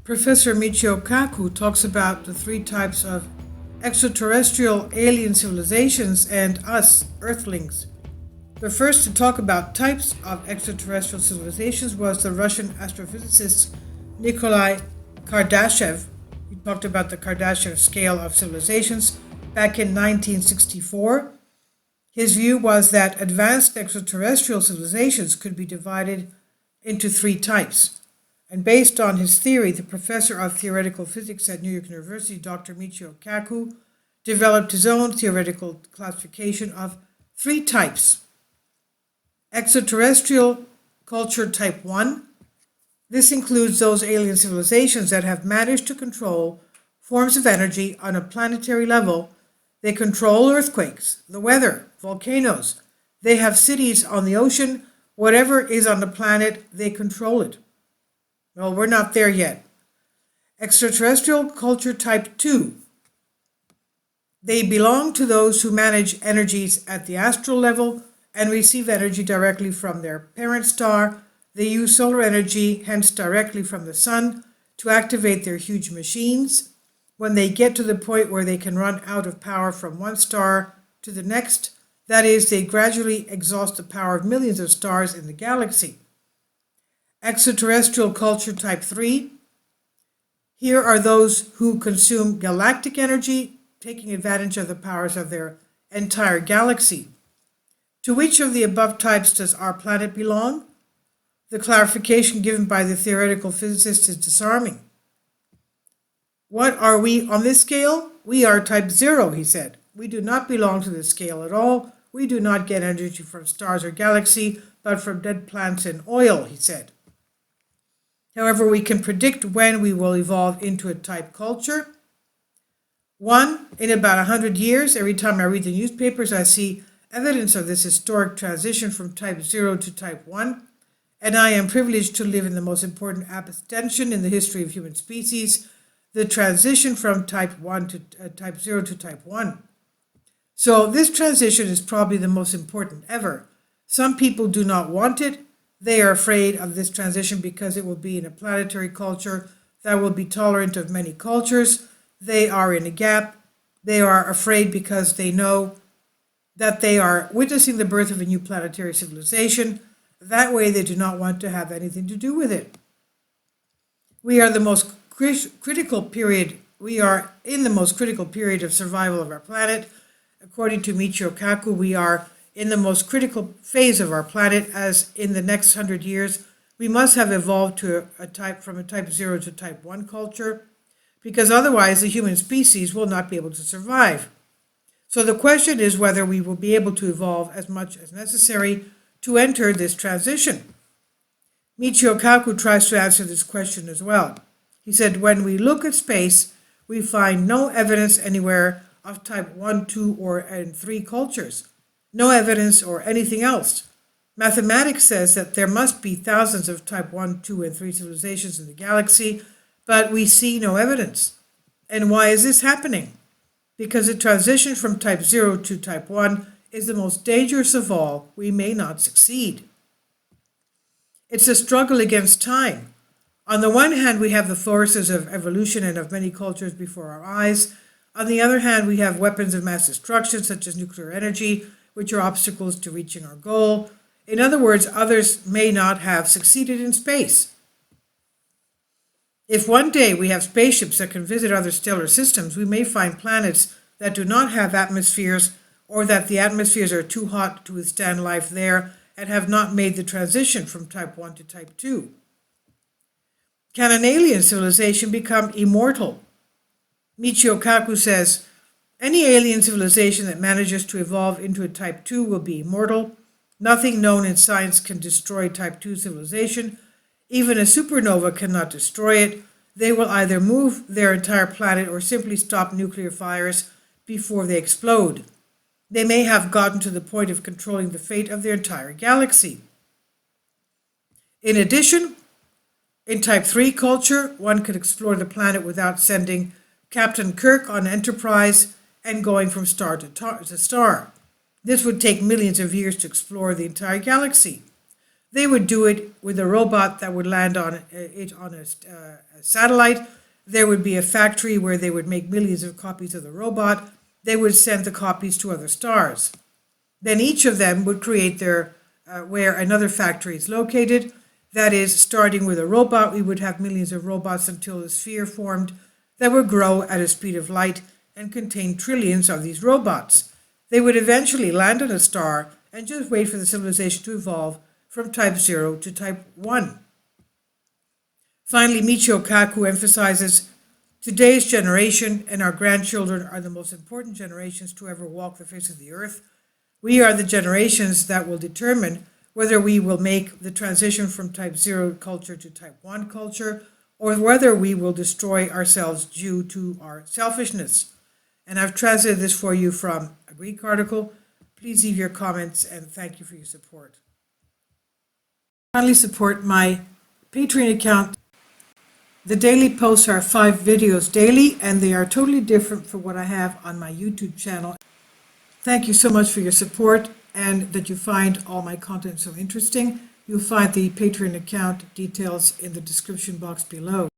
Professor Michio Kaku talks about the three types of extraterrestrial alien civilizations and us, Earthlings. The first to talk about types of extraterrestrial civilizations was the Russian astrophysicist Nikolai Kardashev. He talked about the Kardashev scale of civilizations back in 1964. His view was that advanced extraterrestrial civilizations could be divided into three types. And based on his theory, the professor of theoretical physics at New York University, Dr. Michio Kaku, developed his own theoretical classification of three types. Extraterrestrial culture type 1. This includes those alien civilizations that have managed to control forms of energy on a planetary level. They control earthquakes, the weather, volcanoes. They have cities on the ocean. Whatever is on the planet, they control it. Well, we're not there yet. Extraterrestrial culture type 2. They belong to those who manage energies at the astral level and receive energy directly from their parent star. They use solar energy, hence directly from the sun, to activate their huge machines. When they get to the point where they can run out of power from one star to the next, that is, they gradually exhaust the power of millions of stars in the galaxy. Extraterrestrial culture type 3. Here are those who consume galactic energy, taking advantage of the powers of their entire galaxy. To which of the above types does our planet belong? The clarification given by the theoretical physicist is disarming. What are we on this scale? We are type 0, he said. We do not belong to this scale at all. We do not get energy from stars or galaxy, but from dead plants and oil, he said. However, we can predict when we will evolve into a type culture. 1, in about 100 years, every time I read the newspapers, I see evidence of this historic transition from type 0 to type 1, and I am privileged to live in the most important abstention in the history of human species, the transition from type 1 to type 0 to type 1. So this transition is probably the most important ever. Some people do not want it. They are afraid of this transition because it will be in a planetary culture that will be tolerant of many cultures. They are in a gap. They are afraid because they know that they are witnessing the birth of a new planetary civilization. That way they do not want to have anything to do with it. We are in the most critical period of survival of our planet. According to Michio Kaku, we are in the most critical phase of our planet, as in the next 100 years, we must have evolved to from a type 0 to type 1 culture, because otherwise the human species will not be able to survive. So the question is whether we will be able to evolve as much as necessary to enter this transition. Michio Kaku tries to answer this question as well. He said, when we look at space, we find no evidence anywhere of type 1, 2, and 3 cultures. No evidence or anything else. Mathematics says that there must be thousands of type 1, 2, and 3 civilizations in the galaxy, but we see no evidence. And why is this happening? Because the transition from type 0 to type 1 is the most dangerous of all. We may not succeed. It's a struggle against time. On the one hand, we have the forces of evolution and of many cultures before our eyes. On the other hand, we have weapons of mass destruction, such as nuclear energy, which are obstacles to reaching our goal. In other words, others may not have succeeded in space. If one day we have spaceships that can visit other stellar systems, we may find planets that do not have atmospheres, or that the atmospheres are too hot to withstand life there and have not made the transition from type 1 to type 2. Can an alien civilization become immortal? Michio Kaku says, any alien civilization that manages to evolve into a type 2 will be immortal. Nothing known in science can destroy type 2 civilization. Even a supernova cannot destroy it. They will either move their entire planet or simply stop nuclear fires before they explode. They may have gotten to the point of controlling the fate of their entire galaxy. In addition, in type 3 culture, one could explore the planet without sending Captain Kirk on Enterprise and going from star to star. This would take millions of years to explore the entire galaxy. They would do it with a robot that would land on it on a satellite. There would be a factory where they would make millions of copies of the robot. They would send the copies to other stars. Then each of them would create their where another factory is located. That is, starting with a robot, we would have millions of robots until a sphere formed that would grow at a speed of light and contain trillions of these robots. They would eventually land on a star and just wait for the civilization to evolve from type 0 to type 1. Finally, Michio Kaku emphasizes, today's generation and our grandchildren are the most important generations to ever walk the face of the earth. We are the generations that will determine whether we will make the transition from type 0 culture to type 1 culture, or whether we will destroy ourselves due to our selfishness. And I've translated this for you from a Greek article. Please leave your comments, and thank you for your support. Kindly support my Patreon account. The daily posts are 5 videos daily, and they are totally different from what I have on my YouTube channel. Thank you so much for your support and that you find all my content so interesting. You'll find the Patreon account details in the description box below.